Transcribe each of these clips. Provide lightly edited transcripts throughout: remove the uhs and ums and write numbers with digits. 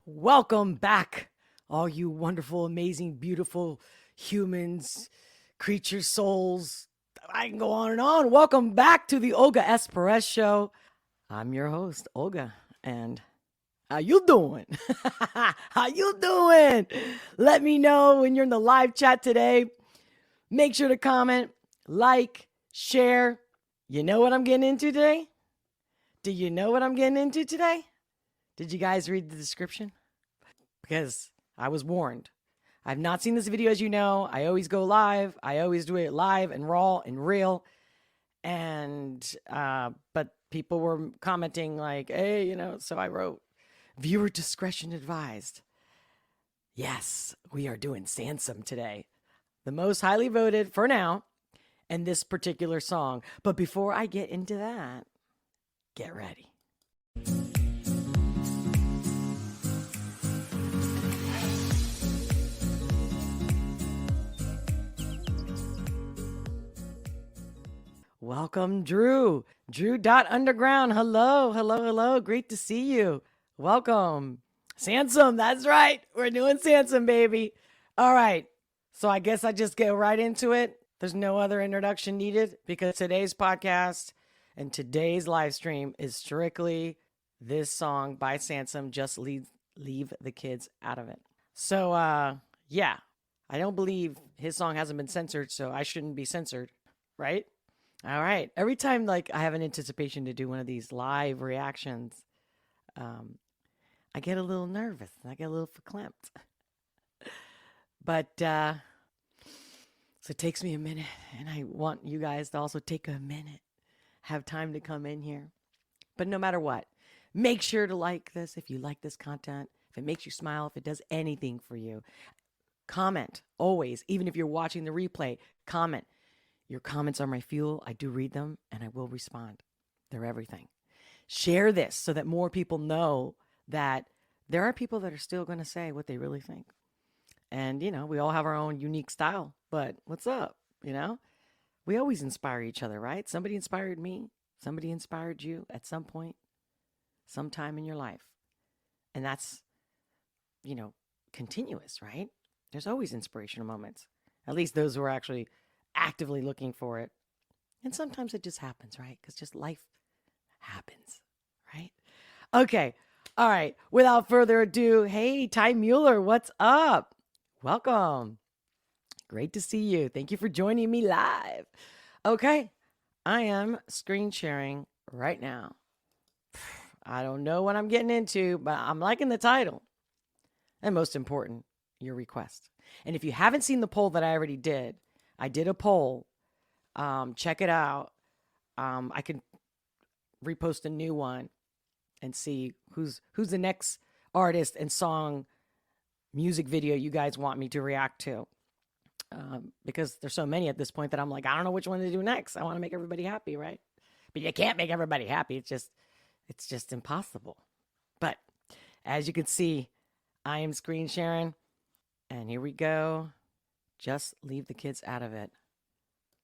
Welcome back, all you wonderful, amazing, beautiful humans, creatures, souls. I can go on and on. Welcome back to the Olga S. Pérez Show. I'm your host, Olga, and how you doing? How you doing? Let me know when you're in the live chat today. Make sure to comment, like, share. You know what I'm getting into today? Do you know what I'm getting into today? Did you guys read the description? Because I was warned. I've not seen this video, as you know. I always go live. I always do it live and raw and real. But people were commenting like, hey, so I wrote, viewer discretion advised. Yes, we are doing Samson today. The most highly voted for now in this particular song. But before I get into that, get ready. Welcome, Drew. Drew.underground. Hello. Great to see you. Welcome. Samson, that's right. We're doing Samson, baby. All right. So I guess I just get right into it. There's no other introduction needed because today's podcast and today's live stream is strictly this song by Samson. Just leave the kids out of it. So, yeah, I don't believe his song hasn't been censored, so I shouldn't be censored, right? All right. Every time, I have an anticipation to do one of these live reactions, I get a little nervous. I get a little verklempt. But, so it takes me a minute, and I want you guys to also take a minute, have time to come in here. But no matter what, make sure to like this if you like this content, if it makes you smile, if it does anything for you. Comment, always, even if you're watching the replay, comment. Your comments are my fuel. I do read them, and I will respond. They're everything. Share this so that more people know that there are people that are still going to say what they really think. And, we all have our own unique style, but what's up? We always inspire each other, right? Somebody inspired me. Somebody inspired you at some point, sometime in your life. And that's, continuous, right? There's always inspirational moments, at least those who are actually actively looking for it. And sometimes it just happens, right? Because just life happens, right? Okay. All right. Without further ado, hey, Ty Mueller, what's up? Welcome. Great to see you. Thank you for joining me live. Okay. I am screen sharing right now. I don't know what I'm getting into, but I'm liking the title. And most important, your request. And if you haven't seen the poll that I already did, I did a poll. Check it out. I can repost a new one and see who's the next artist and song music video you guys want me to react to. Because there's so many at this point that I'm like, I don't know which one to do next. I want to make everybody happy, right? But you can't make everybody happy. It's just impossible. But as you can see, I am screen sharing. And here we go. Just leave the kids out of it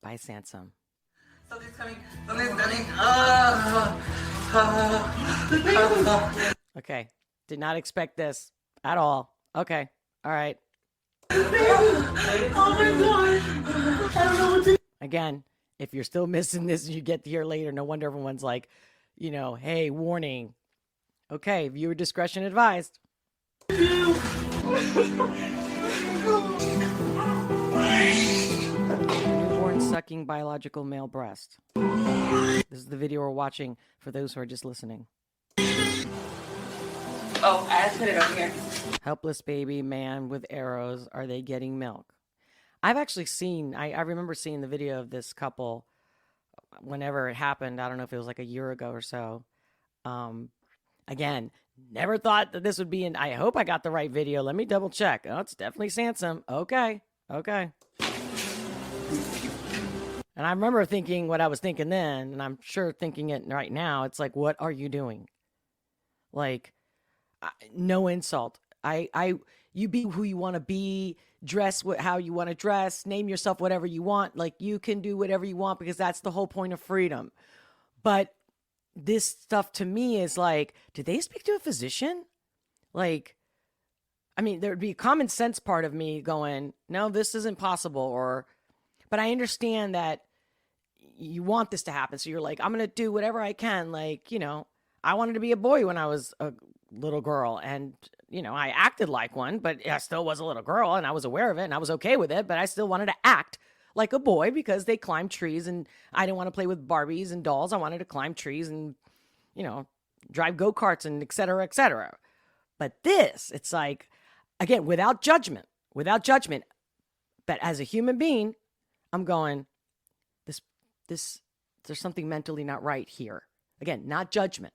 by Samson. Something's coming. Something's coming. Okay. Did not expect this at all. Okay. All right. Oh my God. I don't know what to do. Again, if you're still missing this and you get here later, no wonder everyone's like, hey, warning. Okay. Viewer discretion advised. Newborn sucking biological male breast. This is the video we're watching for those who are just listening. Oh, I put it over here. Helpless baby man with arrows. Are they getting milk? I've actually seen, I remember seeing the video of this couple whenever it happened. I don't know if it was like a year ago or so. Again, never thought that this would be I hope I got the right video. Let me double check. Oh, it's definitely Samson. Okay. And I remember thinking what I was thinking then, and I'm sure thinking it right now. It's like, what are you doing? Like, no insult. You be who you want to be, dress how you want to dress, name yourself whatever you want. Like, you can do whatever you want because that's the whole point of freedom. But this stuff to me is like, did they speak to a physician? Like, I mean, there'd be a common sense part of me going, no, this isn't possible. But I understand that you want this to happen. So you're like, I'm going to do whatever I can. Like, I wanted to be a boy when I was a little girl. And, I acted like one, but I still was a little girl and I was aware of it and I was okay with it. But I still wanted to act like a boy because they climbed trees and I didn't want to play with Barbies and dolls. I wanted to climb trees and, drive go-karts and et cetera, et cetera. But this, it's like, again, without judgment. But as a human being, I'm going, this, there's something mentally not right here. Again, not judgment.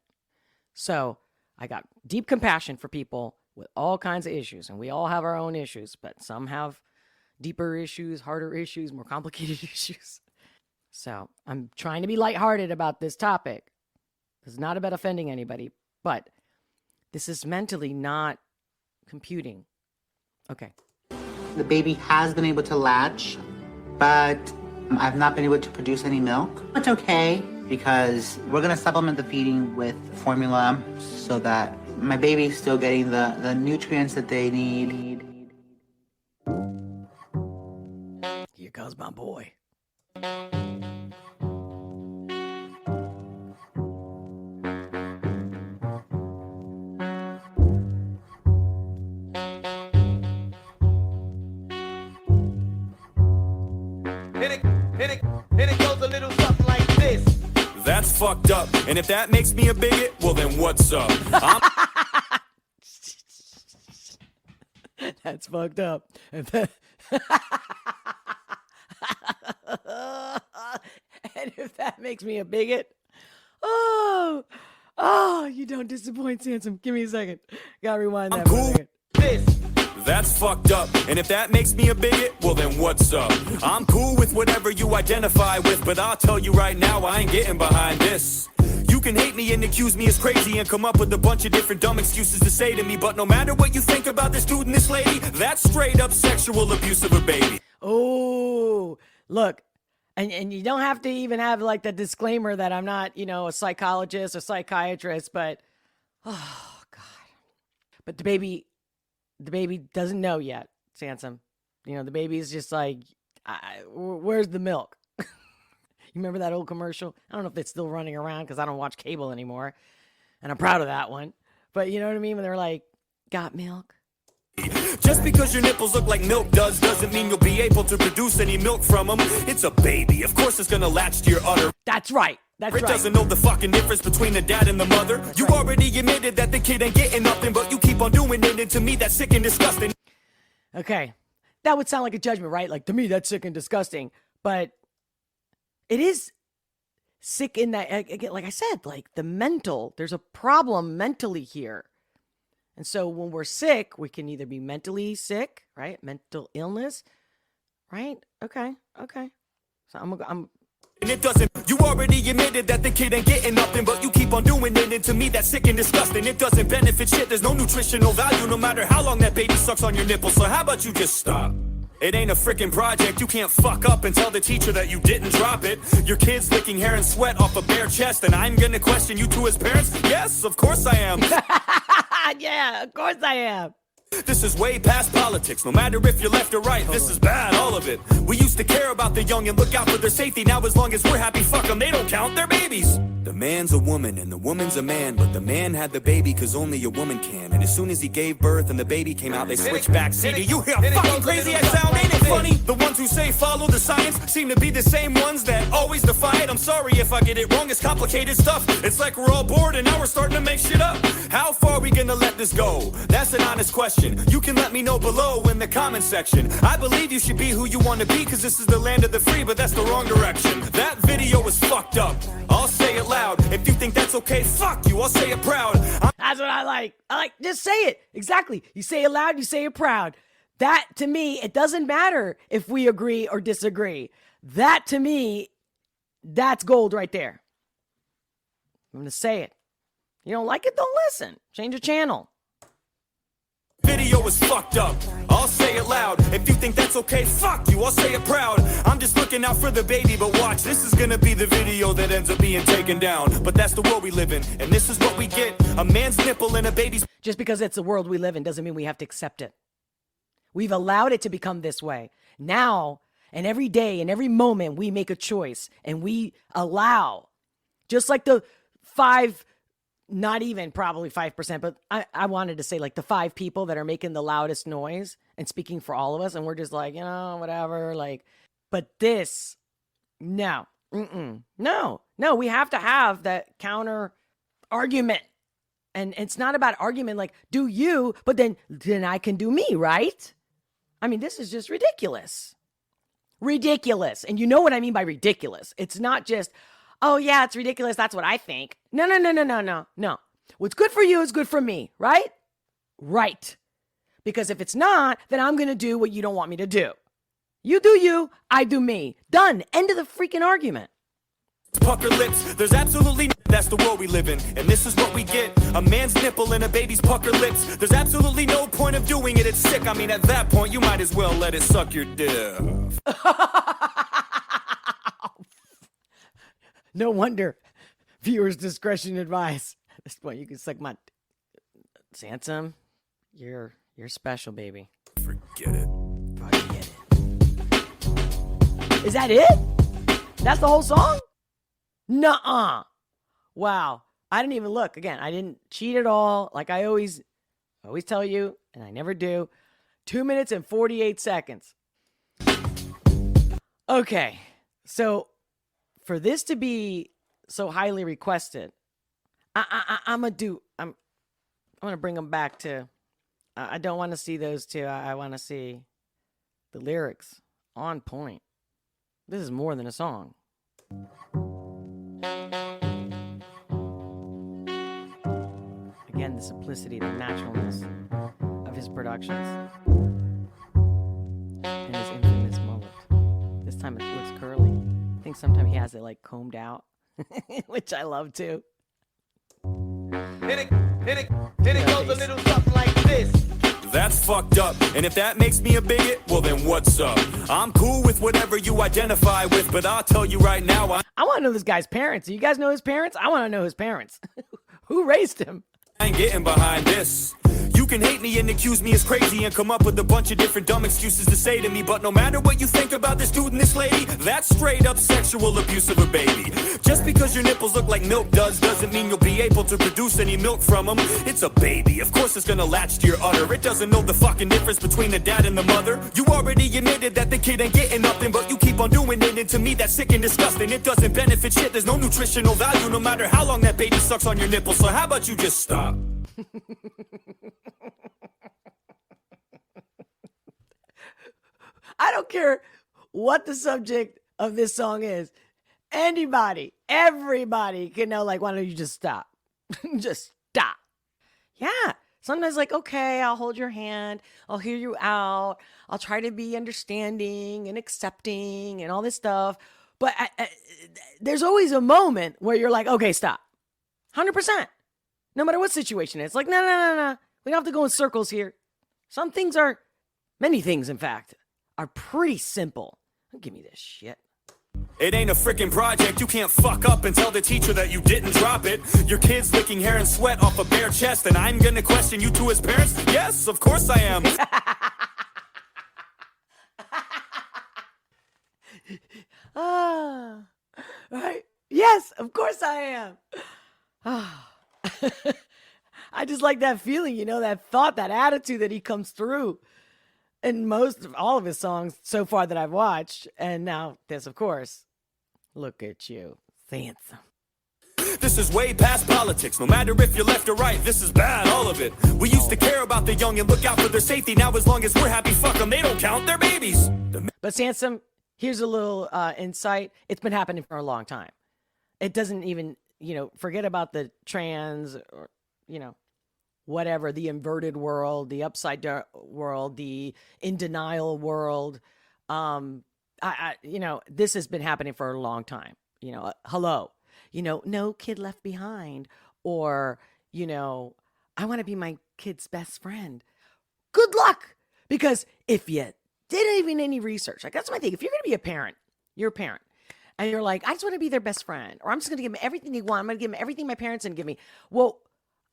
So I got deep compassion for people with all kinds of issues, and we all have our own issues, but some have deeper issues, harder issues, more complicated issues. So I'm trying to be lighthearted about this topic. It's not about offending anybody, but this is mentally not computing. Okay. The baby has been able to latch, but I've not been able to produce any milk. It's okay because we're going to supplement the feeding with formula so that my baby's still getting the nutrients that they need. Here goes my boy. And it goes a little something like this. That's fucked up. And if that makes me a bigot, well then what's up? That's fucked up. And if that makes me a bigot, oh, you don't disappoint, Samson. Give me a second. Gotta rewind that. I'm cool with this. That's fucked up. And if that makes me a bigot, well then what's up? I'm cool with whatever you identify with, but I'll tell you right now, I ain't getting behind this. You can hate me and accuse me as crazy and come up with a bunch of different dumb excuses to say to me, but no matter what you think about this dude and this lady, that's straight up sexual abuse of a baby. Oh, look. And you don't have to even have like the disclaimer that I'm not, a psychologist or psychiatrist, but oh God. But the baby doesn't know yet, Sansom. The baby's just like, where's the milk? You remember that old commercial? I don't know if it's still running around because I don't watch cable anymore. And I'm proud of that one. But you know what I mean? When they're like, got milk? Just because your nipples look like milk doesn't mean you'll be able to produce any milk from them. It's a baby. Of course it's gonna latch to your udder. That's right. That's right. It doesn't know the fucking difference between the dad and the mother. You already admitted that the kid ain't getting nothing, but you keep on doing it, and to me that's sick and disgusting. Okay. That would sound like a judgment, right? Like, to me, that's sick and disgusting. But it is sick in that, again, like I said, like there's a problem mentally here. And so when we're sick, we can either be mentally sick, right? Mental illness, right? Okay. So I'm and it doesn't, you already admitted that the kid ain't getting nothing, but you keep on doing it, and to me that's sick and disgusting. It doesn't benefit shit, there's no nutritional value, no matter how long that baby sucks on your nipples. So how about you just stop? It ain't a freaking project, you can't fuck up and tell the teacher that you didn't drop it. Your kid's licking hair and sweat off a bare chest, and I'm gonna question you two as parents? Yes, of course I am. Yeah, of course I am. This is way past politics, no matter if you're left or right, this is bad, all of it. We used to care about the young and look out for their safety, now as long as we're happy, fuck them, they don't count, they're babies. The man's a woman and the woman's a man, but the man had the baby cause only a woman can. And as soon as he gave birth and the baby came out, they switched back. See, do you hear how fucking crazy I sound? Ain't it funny? The ones who say follow the science seem to be the same ones that always defy it. I'm sorry if I get it wrong, it's complicated stuff. It's like we're all bored and now we're starting to make shit up. How far are we gonna let this go? That's an honest question. You can let me know below in the comment section. I believe you should be who you want to be cause this is the land of the free, but that's the wrong direction. That video was fucked up. I'll say it loud. If you think that's okay, fuck you, I'll say it proud. That's what I like. Just say it. Exactly. You say it loud, you say it proud. That, to me, it doesn't matter if we agree or disagree. That, to me, that's gold right there. I'm going to say it. You don't like it, don't listen. Change the channel. Video was fucked up. I'll say it loud. If you think that's okay, fuck you, I'll say it proud. I'm just looking out for the baby, but watch, this is gonna be the video that ends up being taken down. But that's the world we live in, and this is what we get. A man's nipple in a baby's... Just because it's the world we live in doesn't mean we have to accept it. We've allowed it to become this way. Now, and every day and every moment, we make a choice and we allow, just like the 5, not even probably 5%, but I wanted to say like the 5 people that are making the loudest noise and speaking for all of us. And we're just like, whatever. Like, but this, no, no, we have to have that counter argument. And it's not about argument like, do you, but then I can do me, right? I mean, this is just ridiculous. Ridiculous. And you know what I mean by ridiculous. It's not just, oh yeah, it's ridiculous. That's what I think. No. What's good for you is good for me, right? Right. Because if it's not, then I'm going to do what you don't want me to do. You do you, I do me. Done. End of the freaking argument. Pucker lips, there's absolutely that's the world we live in, and this is what we get. A man's nipple and a baby's pucker lips. There's absolutely no point of doing it, it's sick. I mean, at that point, you might as well let it suck your dick. No wonder viewers' discretion advised. At this point, you can suck my... Samson, you're special, baby. Forget it. Forget it. Is that it? That's the whole song? Nuh-uh. Wow. I didn't even look. Again, I didn't cheat at all. Like I always tell you, and I never do. 2 minutes and 48 seconds. Okay. So for this to be so highly requested, I'm gonna bring them back to, I don't want to see those two. I want to see the lyrics on point. This is more than a song. Again, the simplicity, the naturalness of his productions. And his infamous mullet. This time it looks curly. I think sometimes he has it like combed out, which I love too. Then it goes a little something like this. That's fucked up, and if that makes me a bigot, well then what's up? I'm cool with whatever you identify with, but I'll tell you right now, I want to know this guy's parents. Do you guys know his parents? I want to know his parents. Who raised him? I ain't getting behind this. You can hate me and accuse me as crazy and come up with a bunch of different dumb excuses to say to me, but no matter what you think about this dude and this lady, that's straight up sexual abuse of a baby. Just because your nipples look like milk doesn't mean you'll be able to produce any milk from them. It's a baby, of course it's gonna latch to your udder. It doesn't know the fucking difference between the dad and the mother. You already admitted that the kid ain't getting nothing, but you keep on doing it, and to me that's sick and disgusting. It doesn't benefit shit, there's no nutritional value no matter how long that baby sucks on your nipples. So how about you just stop? I don't care what the subject of this song is. Anybody, everybody can know, like, why don't you just stop? Just stop. Yeah. Sometimes like, okay, I'll hold your hand. I'll hear you out. I'll try to be understanding and accepting and all this stuff. But there's always a moment where you're like, okay, stop. 100%. No matter what situation it's like, no. We don't have to go in circles here. Some things are, many things, in fact, are pretty simple. Don't give me this shit. It ain't a freaking project, you can't fuck up and tell the teacher that you didn't drop it. Your kid's licking hair and sweat off a bare chest, and I'm gonna question you to his parents? Yes, of course I am. Right? Yes, of course I am. I just like that feeling, you know, that thought, that attitude that he comes through in all of his songs so far that I've watched. And now this, of course. Look at you. Samson. This is way past politics. No matter if you're left or right, this is bad, all of it. We used to care about the young and look out for their safety. Now as long as we're happy, fuck them, they don't count, they're babies. But Samson, here's a little insight. It's been happening for a long time. It doesn't even, forget about the trans or, whatever, the inverted world, the upside down world, the in denial world. This has been happening for a long time. Hello, no kid left behind, or, I want to be my kid's best friend. Good luck, Because if you did even any research, like that's my thing. If you're going to be a parent, you're a parent. And you're like, I just want to be their best friend. Or I'm just going to give them everything they want. I'm going to give them everything my parents didn't give me. Well,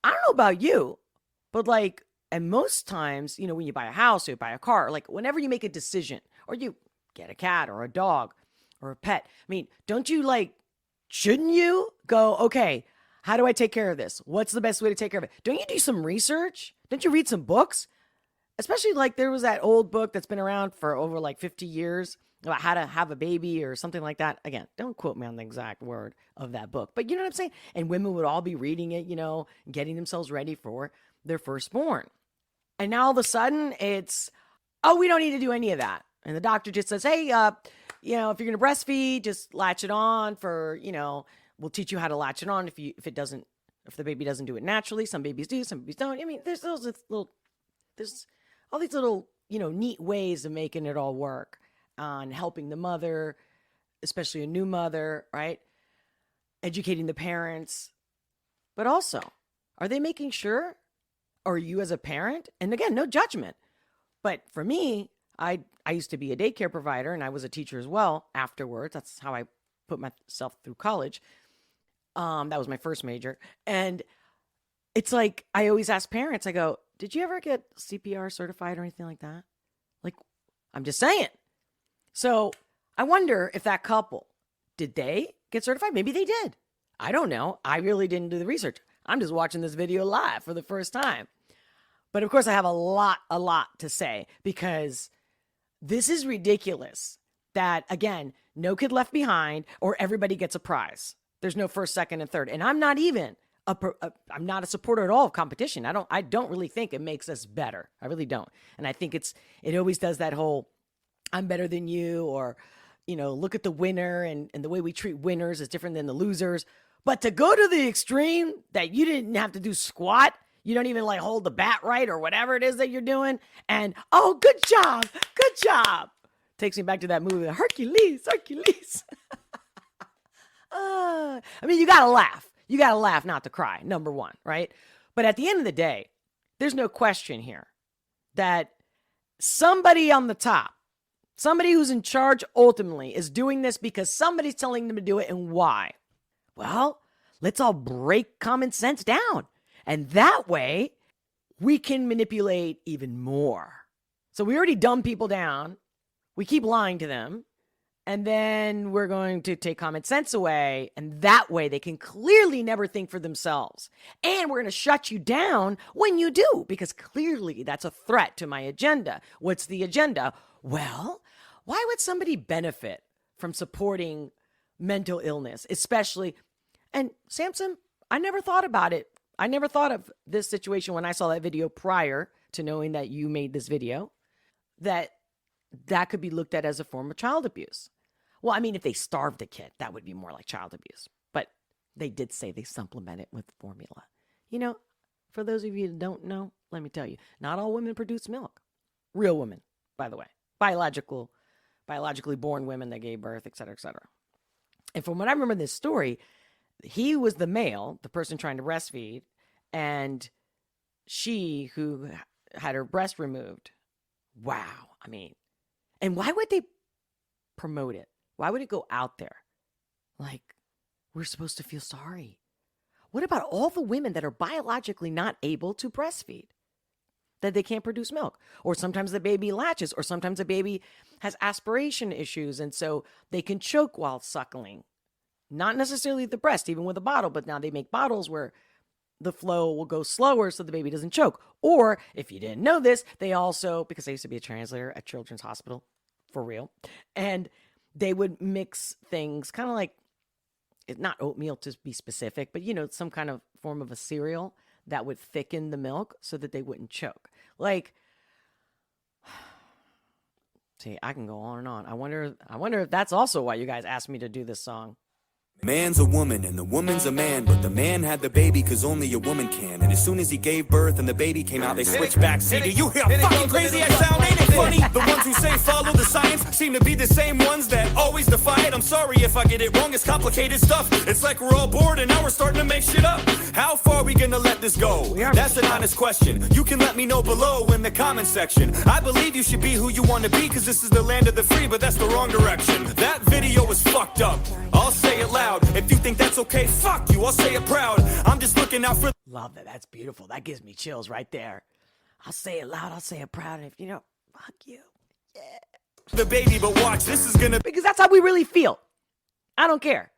I don't know about you, but like, and most times, you know, when you buy a house or you buy a car, like whenever you make a decision or you get a cat or a dog or a pet, I mean, don't you like, shouldn't you go, okay, how do I take care of this? What's the best way to take care of it? Don't you do some research? Don't you read some books? Especially like there was that old book that's been around for over like 50 years about how to have a baby or something like that. Again, don't quote me on the exact word of that book, but you know what I'm saying? And women would all be reading it, you know, getting themselves ready for their firstborn. And now all of a sudden it's, oh, we don't need to do any of that. And the doctor just says, hey, you know, if you're going to breastfeed, just latch it on for, you know, we'll teach you how to latch it on if the baby doesn't do it naturally. Some babies do, some babies don't. I mean, there's all these little, you know, neat ways of making it all work on helping the mother, especially a new mother, right? Educating the parents. But also, are they making sure, or you as a parent, and again, no judgment, but for me, I used to be a daycare provider and I was a teacher as well afterwards. That's how I put myself through college. That was my first major. And it's like, I always ask parents, I go, did you ever get CPR certified or anything like that? Like, I'm just saying. So I wonder if that couple, did they get certified? Maybe they did. I don't know. I really didn't do the research. I'm just watching this video live for the first time. But of course I have a lot to say because this is ridiculous that, again, no kid left behind or everybody gets a prize. There's no first, second, and third. And I'm not even I'm not a supporter at all of competition. I don't really think it makes us better. I really don't. And I think it always does that whole, I'm better than you, or, you know, look at the winner and the way we treat winners is different than the losers. But to go to the extreme that you didn't have to do squat, you don't even like hold the bat right or whatever it is that you're doing. And, oh, good job. Takes me back to that movie, Hercules. I mean, you got to laugh. You got to laugh, not to cry, number one, right? But at the end of the day, there's no question here that somebody on the top, somebody who's in charge ultimately is doing this because somebody's telling them to do it. And why? Well, let's all break common sense down. And that way we can manipulate even more. So we already dumb people down. We keep lying to them. And then we're going to take common sense away. And that way they can clearly never think for themselves. And we're going to shut you down when you do, because clearly that's a threat to my agenda. What's the agenda? Well, why would somebody benefit from supporting mental illness, especially? And Samson, I never thought about it. I never thought of this situation when I saw that video prior to knowing that you made this video, that could be looked at as a form of child abuse. Well, I mean, if they starved a kid, that would be more like child abuse. But they did say they supplement it with formula. You know, for those of you that don't know, let me tell you, not all women produce milk. Real women, by the way. Biologically born women that gave birth, et cetera, et cetera. And from what I remember in this story, he was the male, the person trying to breastfeed, and she who had her breast removed. Wow. I mean, and why would they promote it? Why would it go out there? Like, we're supposed to feel sorry. What about all the women that are biologically not able to breastfeed? That they can't produce milk? Or sometimes the baby latches, or sometimes the baby has aspiration issues, and so they can choke while suckling. Not necessarily the breast, even with a bottle, but now they make bottles where the flow will go slower so the baby doesn't choke. Or, if you didn't know this, they also, because I used to be a translator at Children's Hospital, for real, and they would mix things kind of like, not oatmeal to be specific, but, you know, some kind of form of a cereal that would thicken the milk so that they wouldn't choke. Like, see, I can go on and on. I wonder if that's also why you guys asked me to do this song. Man's a woman and the woman's a man, but the man had the baby cause only a woman can. And as soon as he gave birth and the baby came out, they switched back. See, do you hear how fucking crazy I sound? Ain't it funny? The ones who say follow the science seem to be the same ones that always defy it. I'm sorry if I get it wrong, it's complicated stuff. It's like we're all bored and now we're starting to make shit up. How far are we gonna let this go? That's an honest question. You can let me know below in the comment section. I believe you should be who you want to be cause this is the land of the free, but that's the wrong direction. That video was fucked up. I'll say it loud. If you think that's okay, fuck you, I'll say it proud. I'm just looking out for... Love that. That's beautiful. That gives me chills right there. I'll say it loud. I'll say it proud. And if you know, fuck you. Yeah. The baby, but watch, this is gonna... Because that's how we really feel. I don't care.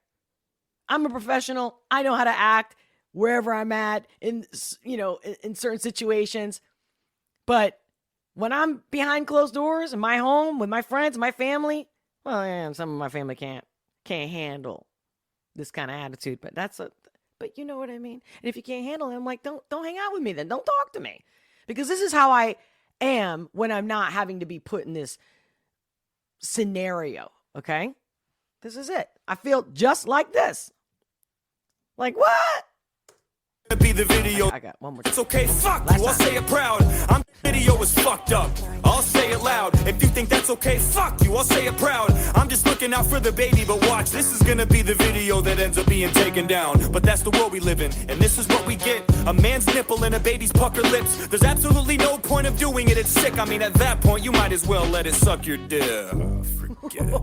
I'm a professional. I know how to act wherever I'm at in certain situations. But when I'm behind closed doors in my home with my friends, my family, well, yeah, some of my family can't handle this kind of attitude, but but you know what I mean? And if you can't handle it, I'm like, don't hang out with me then. Don't talk to me. Because this is how I am when I'm not having to be put in this scenario, okay? This is it. I feel just like this. Like, what? Be the video. I got one more. It's okay, fuck you, I'll say it proud. Video is fucked up. I'll say it loud. If you think that's okay, fuck you, I'll say it proud. I'm just looking out for the baby, but watch, this is gonna be the video that ends up being taken down. But that's the world we live in, and this is what we get. A man's nipple and a baby's pucker lips. There's absolutely no point of doing it, it's sick. I mean, at that point, you might as well let it suck your dick. Forget it.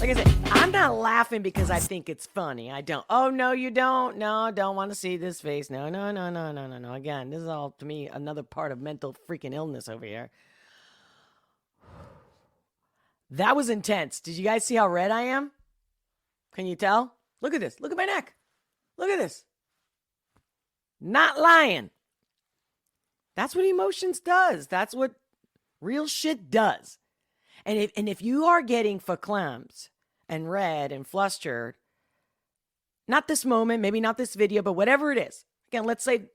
Like I said, I'm not laughing because I think it's funny. I don't. Oh, no, you don't. No, don't want to see this face. No. Again, this is all, to me, another part of mental freaking illness over here. That was intense. Did you guys see how red I am? Can you tell? Look at this. Look at my neck. Look at this. Not lying. That's what emotions does. That's what real shit does. And if you are getting verklempt and red and flustered, not this moment, maybe not this video, but whatever it is. Again, let's say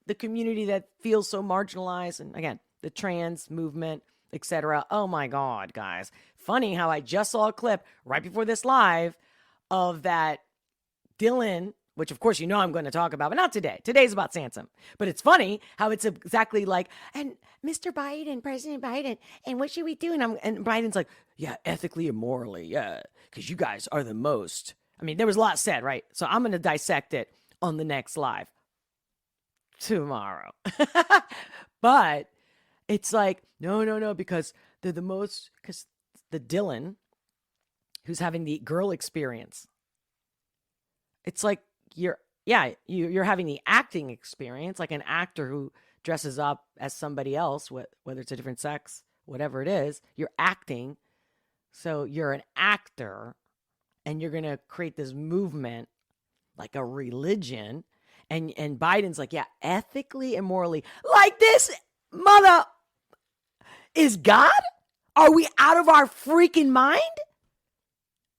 the community that feels so marginalized, and again, the trans movement, etc. Oh my God, guys. Funny how I just saw a clip right before this live of that Dylan, which of course you know I'm going to talk about, but not today. Today's about Samson. But it's funny how it's exactly like, and Mr. Biden, President Biden, and what should we do? And Biden's like, yeah, ethically and morally, yeah, because you guys are the most. I mean, there was a lot said, right? So I'm going to dissect it on the next live tomorrow. But it's like, no, because they're the most, because the Dylan who's having the girl experience, it's like you're having the acting experience, like an actor who dresses up as somebody else, whether it's a different sex, whatever it is, you're acting. So you're an actor and you're going to create this movement like a religion. And Biden's like, yeah, ethically and morally, like this mother is God? Are we out of our freaking mind?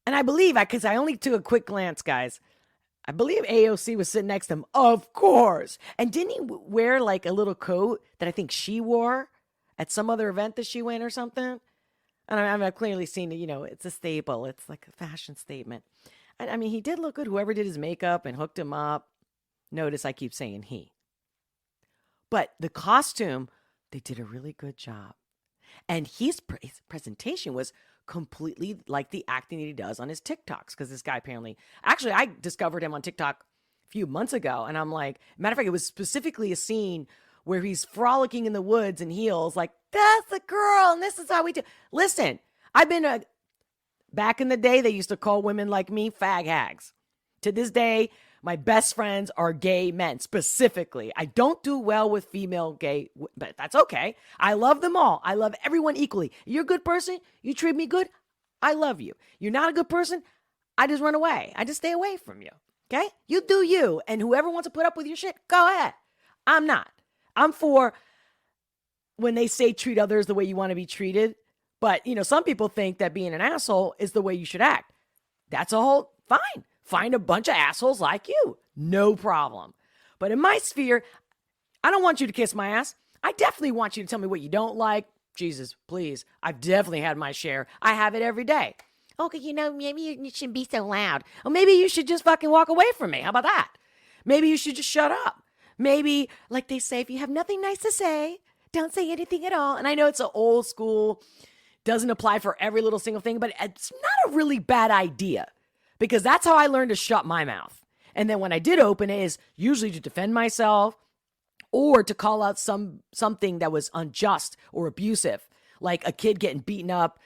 And I believe, because I only took a quick glance, guys, I believe AOC was sitting next to him, of course. And didn't he wear like a little coat that I think she wore at some other event that she went or something? And I've clearly seen it, it's a staple. It's like a fashion statement. And I mean, he did look good. Whoever did his makeup and hooked him up. Notice I keep saying he. But the costume, they did a really good job. And his presentation was completely like the acting that he does on his TikToks. Because this guy apparently, actually, I discovered him on TikTok a few months ago. And I'm like, matter of fact, it was specifically a scene where he's frolicking in the woods in heels. Like, that's a girl. And this is how we do. Listen, I've been back in the day, they used to call women like me fag hags. To this day, my best friends are gay men, specifically. I don't do well with female gay, but that's okay. I love them all. I love everyone equally. You're a good person. You treat me good. I love you. You're not a good person. I just run away. I just stay away from you. Okay? You do you. And whoever wants to put up with your shit, go ahead. I'm not. I'm for when they say treat others the way you want to be treated. But, some people think that being an asshole is the way you should act. That's a whole fine. Find a bunch of assholes like you. No problem. But in my sphere, I don't want you to kiss my ass. I definitely want you to tell me what you don't like. Jesus, please. I've definitely had my share. I have it every day. Okay, maybe you shouldn't be so loud. Or maybe you should just fucking walk away from me. How about that? Maybe you should just shut up. Maybe, like they say, if you have nothing nice to say, don't say anything at all. And I know it's an old school, doesn't apply for every little single thing, but it's not a really bad idea because that's how I learned to shut my mouth. And then when I did open it is usually to defend myself or to call out something that was unjust or abusive, like a kid getting beaten up.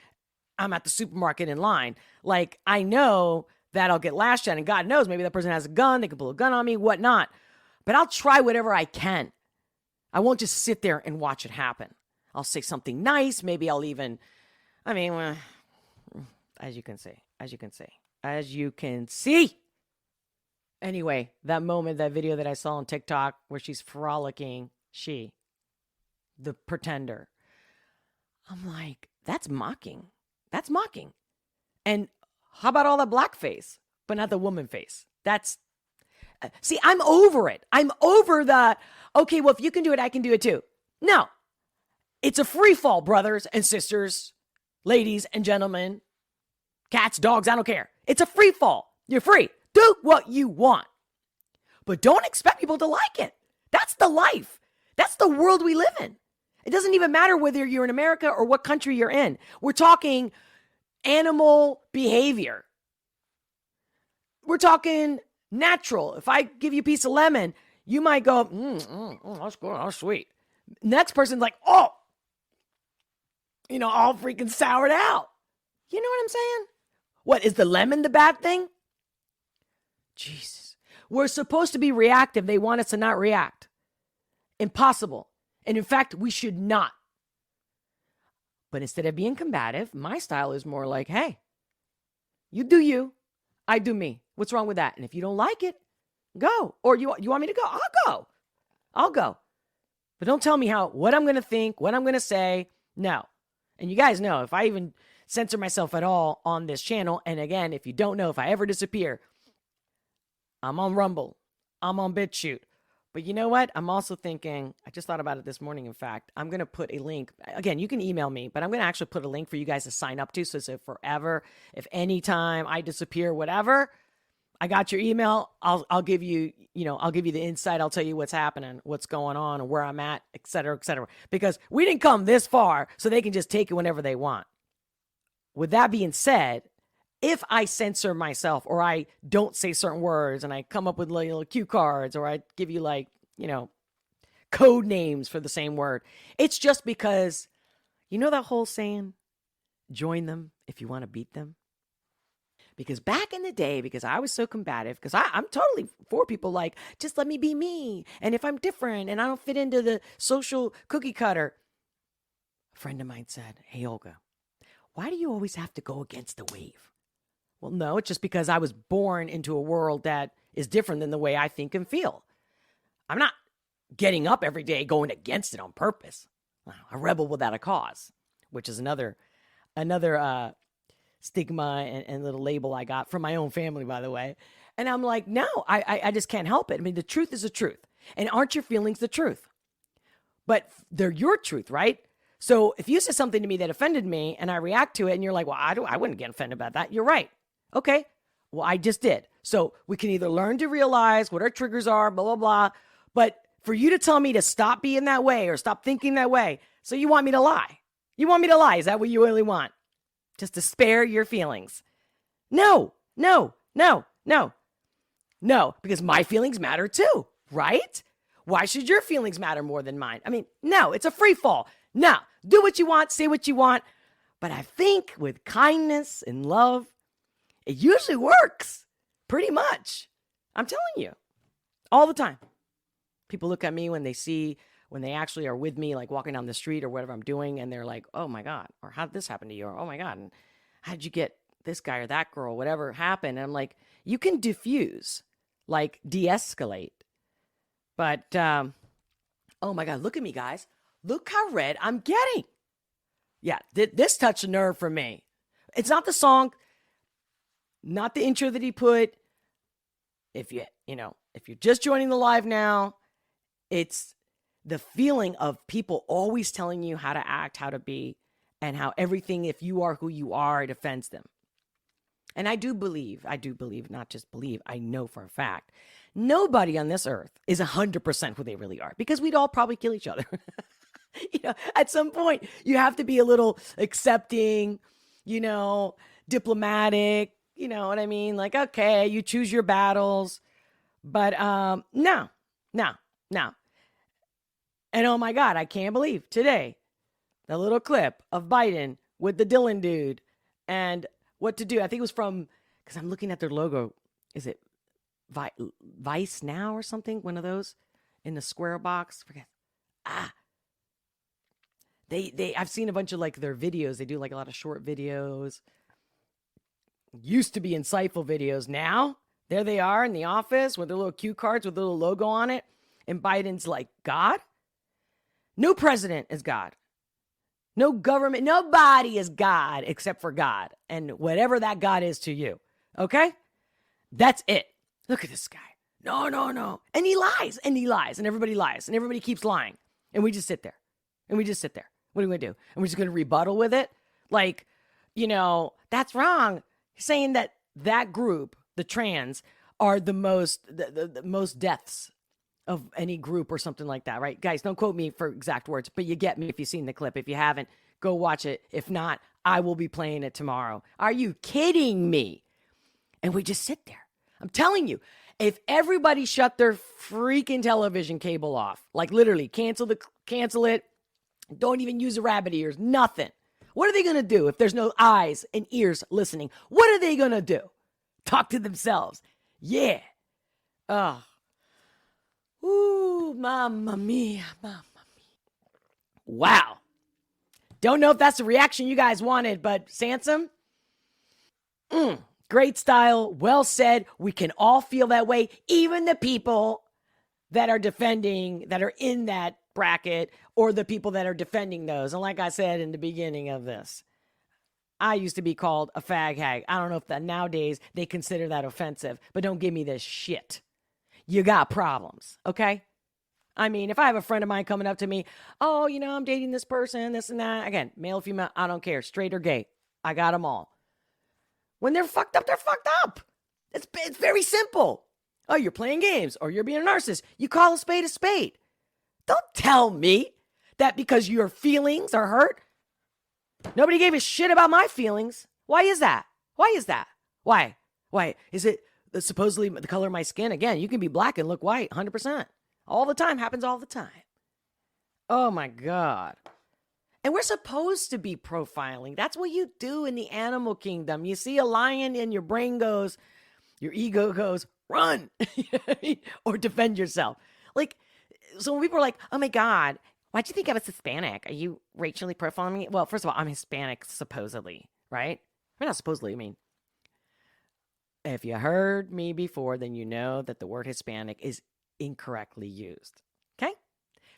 I'm at the supermarket in line. Like, I know that I'll get lashed at, and God knows maybe that person has a gun. They could pull a gun on me, whatnot. But I'll try whatever I can. I won't just sit there and watch it happen. I'll say something nice. Maybe I'll even, as you can see. Anyway, that moment, that video that I saw on TikTok where she's frolicking, the pretender. I'm like, that's mocking. That's mocking. And how about all the blackface, but not the woman face? See, I'm over it. I'm over the, okay, well, if you can do it, I can do it too. No, it's a free fall, brothers and sisters, ladies and gentlemen, cats, dogs, I don't care. It's a free fall. You're free. Do what you want. But don't expect people to like it. That's the life. That's the world we live in. It doesn't even matter whether you're in America or what country you're in. We're talking animal behavior. We're talking natural. If I give you a piece of lemon, you might go, that's good, that's sweet. Next person's like, all freaking soured out. You know what I'm saying? What, is the lemon the bad thing? Jesus. We're supposed to be reactive. They want us to not react. Impossible. And in fact, we should not. But instead of being combative, my style is more like, hey, you do you, I do me. What's wrong with that? And if you don't like it, go. Or you want me to go? I'll go. But don't tell me what I'm going to think, what I'm going to say. No. And you guys know, if I even censor myself at all on this channel, and again, if you don't know, if I ever disappear, I'm on Rumble. I'm on BitChute. But you know what? I'm also thinking, I just thought about it this morning, in fact. I'm going to put a link. Again, you can email me, but I'm going to actually put a link for you guys to sign up to. So if forever, if anytime I disappear, whatever, I got your email. I'll give you, I'll give you the insight. I'll tell you what's happening, what's going on, and where I'm at, et cetera, et cetera. Because we didn't come this far so they can just take it whenever they want. With that being said, if I censor myself or I don't say certain words and I come up with little cue cards or I give you code names for the same word, it's just because, that whole saying, join them if you want to beat them. Because back in the day, because I was so combative, because I'm totally for people like, just let me be me. And if I'm different and I don't fit into the social cookie cutter, a friend of mine said, hey, Olga, why do you always have to go against the wave? Well, no, it's just because I was born into a world that is different than the way I think and feel. I'm not getting up every day going against it on purpose. A rebel without a cause, which is another stigma and little label I got from my own family, by the way. And I'm like, no, I just can't help it. I mean, the truth is the truth. And aren't your feelings the truth? But they're your truth, right? So if you say something to me that offended me and I react to it and you're like, well, I wouldn't get offended about that. You're right. Okay. Well, I just did. So we can either learn to realize what our triggers are, blah, blah, blah. But for you to tell me to stop being that way or stop thinking that way, so you want me to lie. You want me to lie. Is that what you really want? Just to spare your feelings? No, because my feelings matter too, right? Why should your feelings matter more than mine? I mean, no, it's a free fall. No, do what you want, say what you want. But I think with kindness and love, it usually works pretty much. I'm telling you, all the time. People look at me when they actually are with me, like walking down the street or whatever I'm doing, and they're like, oh my God, or how did this happen to you? Or, oh my God, and how did you get this guy or that girl, whatever happened? And I'm like, you can diffuse, like de-escalate. But, oh my God, look at me, guys. Look how red I'm getting. Yeah, this touched a nerve for me. It's not the song, not the intro that he put. If you're just joining the live now, it's the feeling of people always telling you how to act, how to be, and how everything, if you are who you are, it offends them. And I do believe, not just believe, I know for a fact, nobody on this earth is 100% who they really are, because we'd all probably kill each other. At some point, you have to be a little accepting, diplomatic, you know what I mean? Like, okay, you choose your battles. But no. And oh my God, I can't believe today, the little clip of Biden with the Dylan dude and what to do. I think it was from, because I'm looking at their logo. Is it Vice Now or something? One of those in the square box. Forget. I've seen a bunch of like their videos. They do like a lot of short videos. Used to be insightful videos. Now, there they are in the office with their little cue cards with a little logo on it. And Biden's like, God? No president is God. No government, nobody is God except for God. And whatever that God is to you. Okay? That's it. Look at this guy. No. And he lies. And everybody lies. And everybody keeps lying. And we just sit there. What are we going to do? And we're just going to rebuttal with it? Like, that's wrong. Saying that group, the trans, are the most deaths of any group or something like that, right? Guys, don't quote me for exact words, but you get me if you've seen the clip. If you haven't, go watch it. If not, I will be playing it tomorrow. Are you kidding me? And we just sit there. I'm telling you, if everybody shut their freaking television cable off, like literally cancel it, don't even use the rabbit ears, nothing. What are they going to do if there's no eyes and ears listening? What are they going to do? Talk to themselves. Yeah. Ooh, mamma mia. Wow. Don't know if that's the reaction you guys wanted, but Samson, great style, well said. We can all feel that way. Even the people that are that are in that bracket, or the people that are defending those. And like I said in the beginning of this, I used to be called a fag hag. I don't know if nowadays they consider that offensive, but don't give me this shit. You got problems, okay? I mean, if I have a friend of mine coming up to me, oh, I'm dating this person, this and that. Again, male, female, I don't care. Straight or gay. I got them all. When they're fucked up, they're fucked up. It's very simple. Oh, you're playing games or you're being a narcissist. You call a spade a spade. Don't tell me that because your feelings are hurt. Nobody gave a shit about my feelings. Why is that? Why? Is it supposedly the color of my skin? Again, you can be black and look white 100%. All the time. Happens all the time. Oh my God. And we're supposed to be profiling. That's what you do in the animal kingdom. You see a lion and your ego goes, run, or defend yourself. Like, so when people are like, oh my God, why'd you think I was Hispanic? Are you racially profiling me? Well, first of all, I'm Hispanic, supposedly, right? Not supposedly, I mean, if you heard me before, then you know that the word Hispanic is incorrectly used, okay?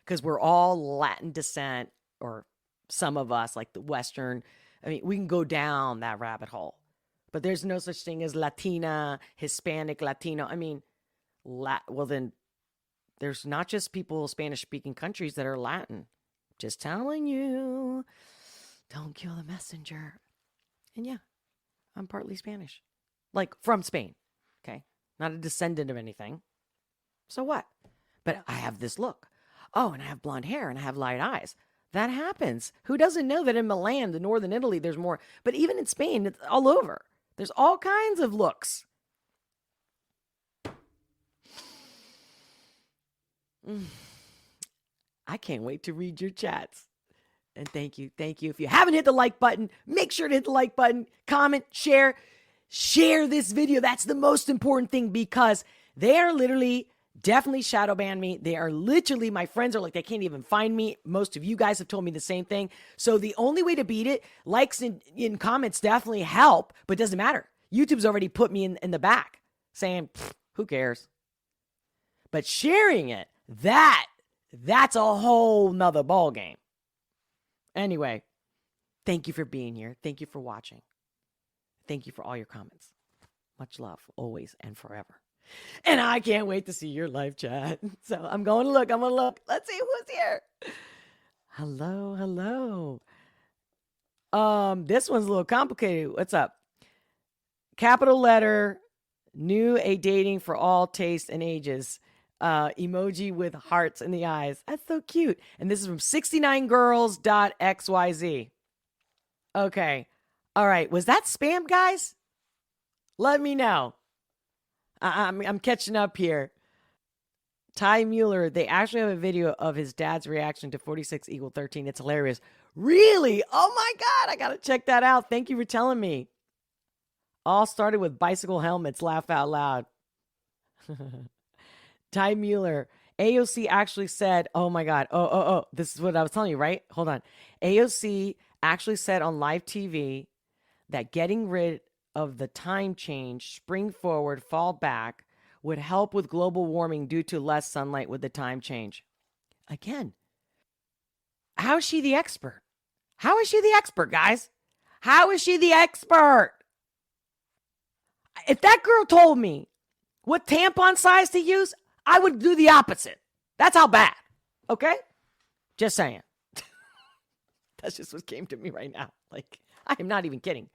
Because we're all Latin descent, or some of us, like the Western. I mean, we can go down that rabbit hole. But there's no such thing as Latina, Hispanic, Latino. I mean, well then, there's not just people Spanish-speaking countries that are Latin. Just telling you, don't kill the messenger. And yeah, I'm partly Spanish. Like, from Spain, okay? Not a descendant of anything. So what? But I have this look. Oh, and I have blonde hair, and I have light eyes. That happens. Who doesn't know that in Milan, the northern Italy, there's more? But even in Spain, it's all over. There's all kinds of looks. I can't wait to read your chats. And thank you. If you haven't hit the like button, make sure to hit the like button, comment, share this video. That's the most important thing, because they are literally definitely shadow ban me. They are literally, my friends are like, they can't even find me. Most of you guys have told me the same thing. So the only way to beat it, likes and in comments definitely help, but it doesn't matter. YouTube's already put me in the back saying, who cares? But sharing it, that's a whole nother ball game. Anyway, thank you for being here. Thank you for watching. Thank you for all your comments. Much love, always and forever. And I can't wait to see your live chat. So I'm going to look. Let's see who's here. Hello, hello. This one's a little complicated. What's up? Capital letter, new a dating for all tastes and ages. Emoji with hearts in the eyes. That's so cute. And this is from 69girls.xyz. Okay. All right. Was that spam, guys? Let me know. I'm catching up here. Ty Mueller, they actually have a video of his dad's reaction to 46 equal 13. It's hilarious. Really? Oh my God. I got to check that out. Thank you for telling me. All started with bicycle helmets. Laugh out loud. Ty Mueller. AOC actually said, oh my God. Oh. This is what I was telling you, right? Hold on. AOC actually said on live TV that getting rid of the time change, spring forward, fall back, would help with global warming due to less sunlight with the time change. Again, how is she the expert? How is she the expert, guys? How is she the expert? If that girl told me what tampon size to use, I would do the opposite. That's how bad. Okay? Just saying. That's just what came to me right now. Like, I am not even kidding.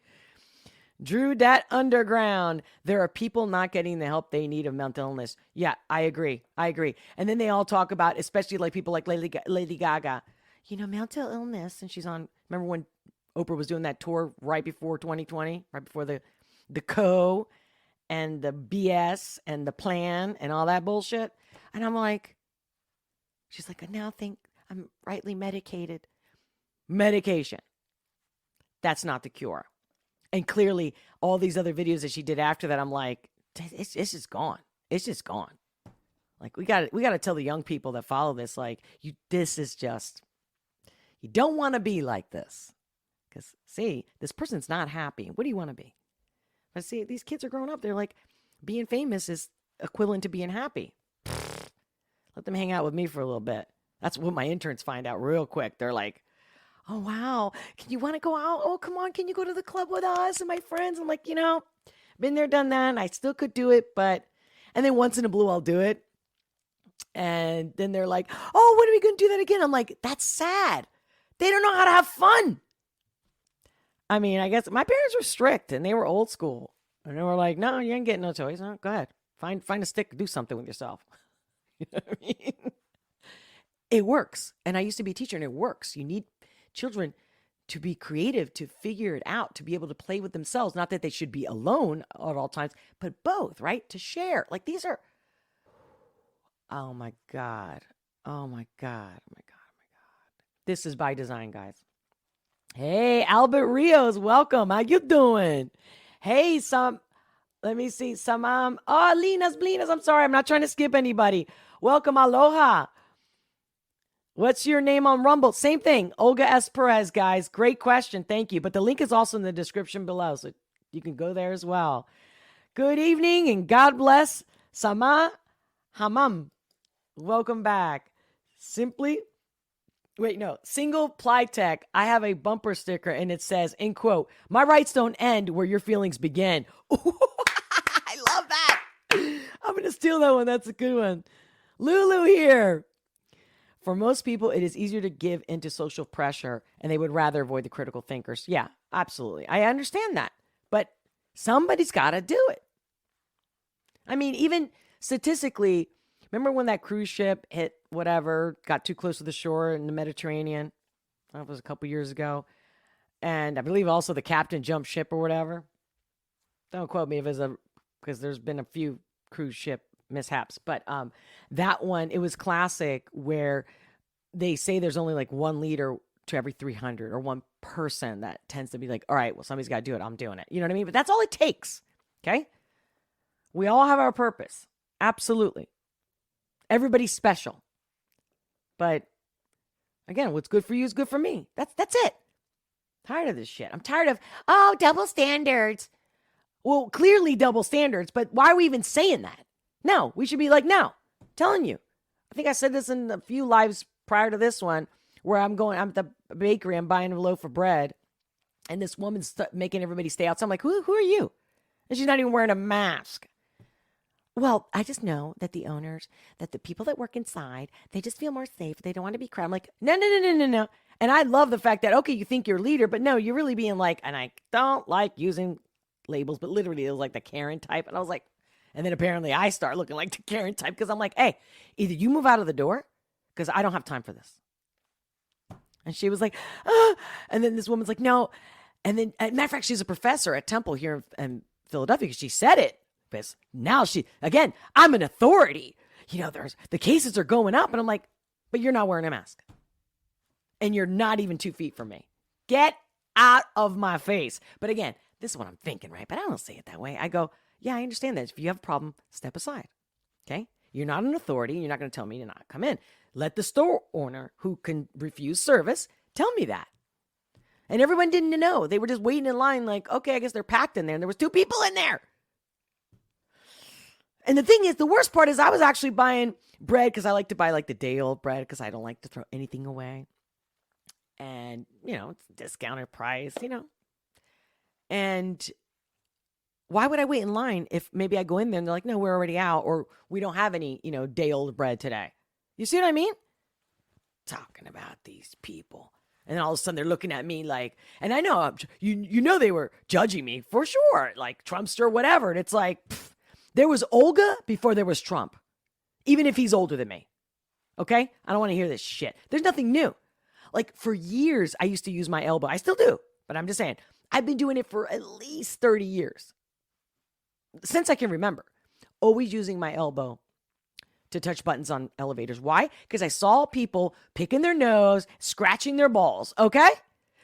Drew Dat Underground. There are people not getting the help they need of mental illness. Yeah, I agree. And then they all talk about, especially like people like Lady Gaga, mental illness. And she's on, remember when Oprah was doing that tour right before 2020, right before the co and the BS and the plan and all that bullshit. And I'm like, she's like, I now think I'm rightly medicated. Medication. That's not the cure. And clearly, all these other videos that she did after that, I'm like, it's just gone. It's just gone. Like, we got to tell the young people that follow this, like, you don't want to be like this. Because, see, this person's not happy. What do you want to be? But see, these kids are growing up. They're like, being famous is equivalent to being happy. Let them hang out with me for a little bit. That's what my interns find out real quick. They're like, oh, wow. Can you want to go out? Oh, come on. Can you go to the club with us and my friends? I'm like, been there, done that. And I still could do it. And then once in a blue, I'll do it. And then they're like, oh, when are we going to do that again? I'm like, that's sad. They don't know how to have fun. I mean, I guess my parents were strict and they were old school. And they were like, no, you ain't getting no toys. No, go ahead. Find a stick. Do something with yourself. You know what I mean? It works. And I used to be a teacher and it works. You need children to be creative, to figure it out, to be able to play with themselves. Not that they should be alone at all times, but both, right? To share. Like these are, oh my God. Oh my God. Oh my God. Oh my God. This is by design, guys. Hey, Albert Rios, welcome. How you doing? Hey, let me see. Linas. I'm sorry. I'm not trying to skip anybody. Welcome. Aloha. What's your name on Rumble? Same thing. Olga S. Perez, guys. Great question. Thank you. But the link is also in the description below, so you can go there as well. Good evening and God bless. Sama Hamam. Welcome back. Single Ply Tech. I have a bumper sticker and it says, in quote, my rights don't end where your feelings begin. Ooh, I love that. I'm going to steal that one. That's a good one. Lulu here. For most people, it is easier to give into social pressure and they would rather avoid the critical thinkers. Yeah, absolutely. I understand that. But somebody's got to do it. I mean, even statistically, remember when that cruise ship hit whatever, got too close to the shore in the Mediterranean? That was a couple years ago. And I believe also the captain jumped ship or whatever. Don't quote me if it's because there's been a few cruise ship mishaps. But that one, it was classic where they say there's only like 1 leader to every 300 or one person that tends to be like, all right, well, somebody's got to do it. I'm doing it. You know what I mean? But that's all it takes. Okay. We all have our purpose. Absolutely. Everybody's special. But again, what's good for you is good for me. That's it. Tired of this shit. I'm tired of, double standards. Well, clearly double standards, but why are we even saying that? No, we should be like, no, I'm telling you. I think I said this in a few lives prior to this one where I'm at the bakery, I'm buying a loaf of bread, and this woman's making everybody stay outside. I'm like, who are you? And she's not even wearing a mask. Well, I just know that the owners, that the people that work inside, they just feel more safe. They don't want to be crowded. I'm like, no, no, no, no, no, no. And I love the fact that, okay, you think you're a leader, but no, you're really being like, and I don't like using labels, but literally it was like the Karen type. And I was like, and then apparently I start looking like the Karen type because I'm like, hey, either you move out of the door because I don't have time for this. And she was like, ah. And then this woman's like, no. And then, as a matter of fact, she's a professor at Temple here in Philadelphia because she said it. Because now again, I'm an authority. There's the cases are going up. And I'm like, but you're not wearing a mask. And you're not even 2 feet from me. Get out of my face. But again, this is what I'm thinking, right? But I don't say it that way. I go, yeah, I understand that. If you have a problem, step aside. Okay? You're not an authority. You're not going to tell me to not come in. Let the store owner who can refuse service tell me that. And everyone didn't know. They were just waiting in line like, okay, I guess they're packed in there. And there was 2 people in there. And the thing is, the worst part is I was actually buying bread because I like to buy like the day old bread because I don't like to throw anything away. And, it's discounted price, And why would I wait in line if maybe I go in there and they're like, no, we're already out or we don't have any, day old bread today. You see what I mean? Talking about these people. And then all of a sudden they're looking at me like, and I know, they were judging me for sure, like Trumpster, whatever. And it's like, there was Olga before there was Trump, even if he's older than me. Okay? I don't want to hear this shit. There's nothing new. Like for years, I used to use my elbow. I still do, but I'm just saying, I've been doing it for at least 30 years. Since I can remember, always using my elbow to touch buttons on elevators. Why? Because I saw people picking their nose, scratching their balls. Okay?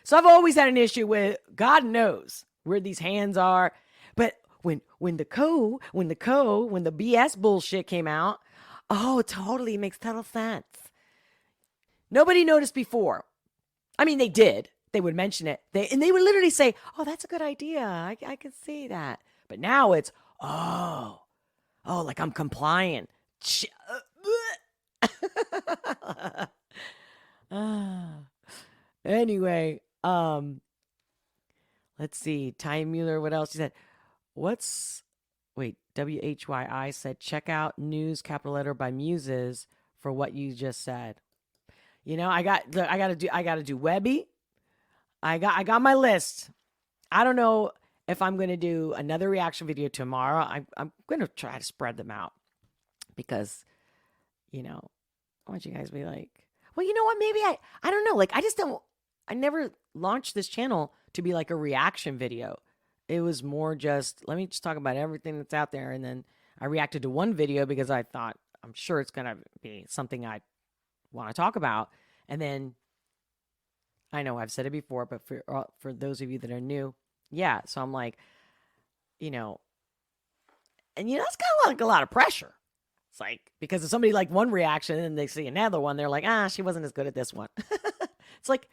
So I've always had an issue with God knows where these hands are. But when the BS bullshit came out, oh, it totally makes total sense. Nobody noticed before. I mean, they did. They would mention it. They would literally say, oh, that's a good idea. I can see that. But now it's, oh, like I'm complying. Anyway, let's see. Ty Mueller, what else? He said, WHYI said, check out news capital letter by Muses for what you just said. I gotta do Webby. I got my list. I don't know if I'm going to do another reaction video tomorrow. I'm going to try to spread them out because, I want you guys to be like, well, you know what? Maybe I don't know. Like, I never launched this channel to be like a reaction video. It was more just, let me just talk about everything that's out there. And then I reacted to one video because I thought, I'm sure it's going to be something I want to talk about. And then I know I've said it before, but for those of you that are new, yeah. So I'm like, and that's kind of like a lot of pressure. It's like, because if somebody like one reaction and they see another one, they're like, she wasn't as good at this one. It's like,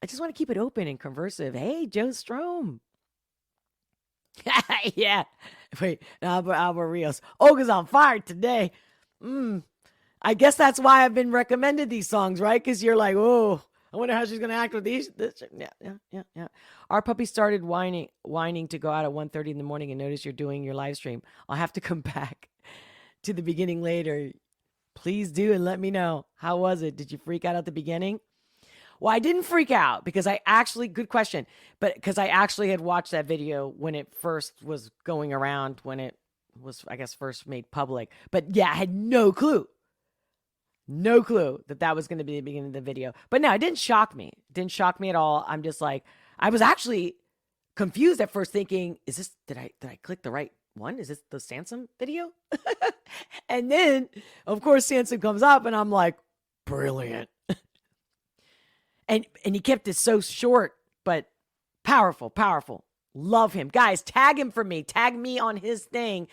I just want to keep it open and conversive. Hey, Joe Strom. Yeah. Wait, Albert Rios. Olga's on fire today. I guess that's why I've been recommended these songs, right? Because you're like, oh, I wonder how she's going to act with these. Yeah. Our puppy started whining to go out at 1:30 in the morning and notice you're doing your live stream. I'll have to come back to the beginning later. Please do and let me know. How was it? Did you freak out at the beginning? Well, I didn't freak out because good question, but because I actually had watched that video when it first was going around, when it was, I guess, first made public. But yeah, I had no clue that was going to be the beginning of the video. But no, it didn't shock me. It didn't shock me at all. I'm just like, I was actually confused at first thinking, did I click the right one? Is this the Samson video? And then, of course, Samson comes up and I'm like, brilliant. And he kept it so short, but powerful. Love him. Guys, tag him for me. Tag me on his thing.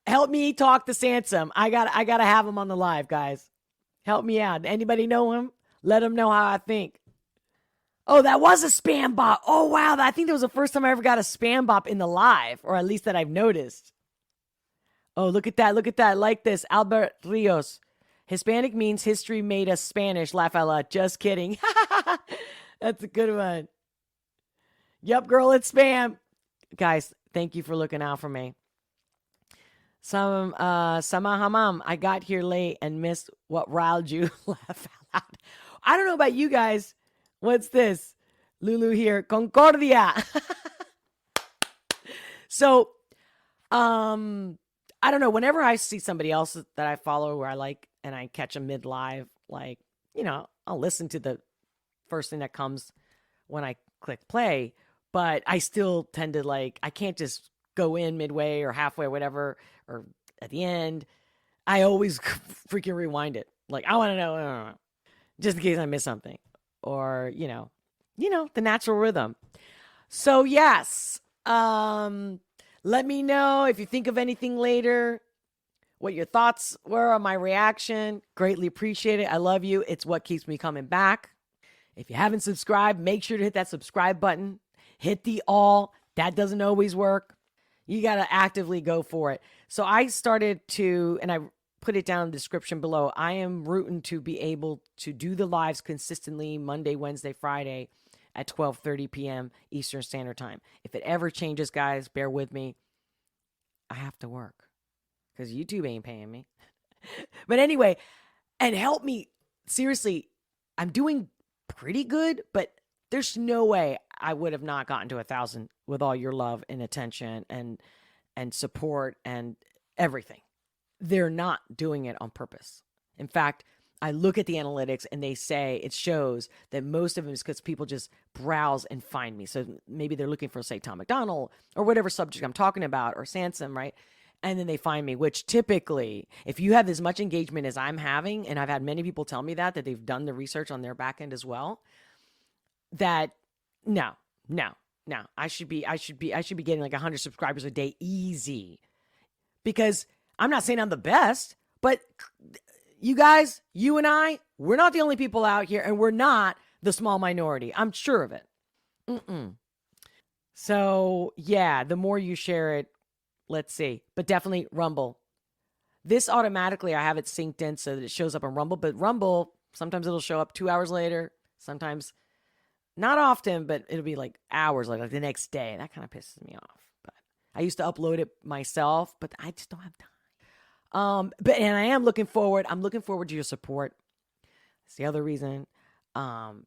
Help me talk to Samson. I gotta have him on the live, guys. Help me out. Anybody know him? Let him know how I think. Oh, that was a spam bot. Oh, wow. I think that was the first time I ever got a spam bot in the live, or at least that I've noticed. Oh, look at that. I like this. Albert Rios. Hispanic means history made us Spanish. Laugh out loud. Just kidding. That's a good one. Yep, girl, it's spam. Guys, thank you for looking out for me. Samahamam, I got here late and missed what riled you. Laugh out loud. I don't know about you guys. What's this? Lulu here. Concordia. So, I don't know. Whenever I see somebody else that I follow or I like and I catch them mid live, like, I'll listen to the first thing that comes when I click play, but I still tend to I can't just go in midway or halfway or whatever, or at the end. I always freaking rewind it. Like, I want to know, just in case I miss something or, the natural rhythm. So yes, let me know if you think of anything later, what your thoughts were on my reaction. Greatly appreciate it. I love you. It's what keeps me coming back. If you haven't subscribed, make sure to hit that subscribe button. Hit the all. That doesn't always work. You got to actively go for it. So I started to, and I put it down in the description below, I am rooting to be able to do the lives consistently Monday, Wednesday, Friday at 12:30 p.m. Eastern Standard Time. If it ever changes, guys, bear with me. I have to work because YouTube ain't paying me. But anyway, and help me. Seriously, I'm doing pretty good, but there's no way I would have not gotten to 1,000 with all your love and attention and support and everything. They're not doing it on purpose. In fact, I look at the analytics and they say it shows that most of it is because people just browse and find me. So maybe they're looking for, say, Tom McDonald or whatever subject I'm talking about, or Samson, right? And then they find me, which typically, if you have as much engagement as I'm having, and I've had many people tell me that they've done the research on their back end as well, that no, I should be getting like 100 subscribers a day easy, because I'm not saying I'm the best, but you guys, you and I, we're not the only people out here, and we're not the small minority. I'm sure of it. So yeah, the more you share it, let's see, but definitely Rumble. This automatically, I have it synced in so that it shows up on Rumble, but Rumble, sometimes it'll show up 2 hours later, sometimes not often, but it'll be like hours later, like the next day. That kind of pisses me off. But I used to upload it myself, but I just don't have time. And I am looking forward. I'm looking forward to your support. That's the other reason. All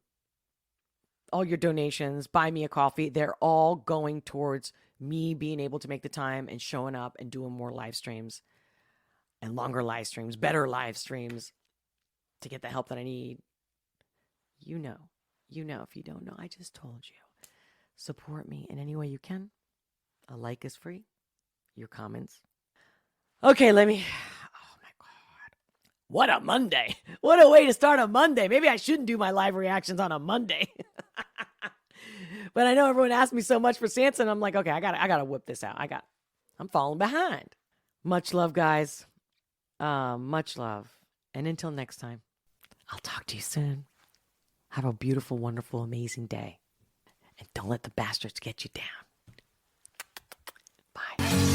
your donations, buy me a coffee, they're all going towards me being able to make the time and showing up and doing more live streams and longer live streams, better live streams to get the help that I need. You know, if you don't know, I just told you. Support me in any way you can. A like is free. Your comments. Okay, oh my God. What a Monday. What a way to start a Monday. Maybe I shouldn't do my live reactions on a Monday. But I know everyone asked me so much for Samson. I'm like, okay, I gotta whip this out. I'm falling behind. Much love, guys. Much love. And until next time, I'll talk to you soon. Have a beautiful, wonderful, amazing day. And don't let the bastards get you down. Bye.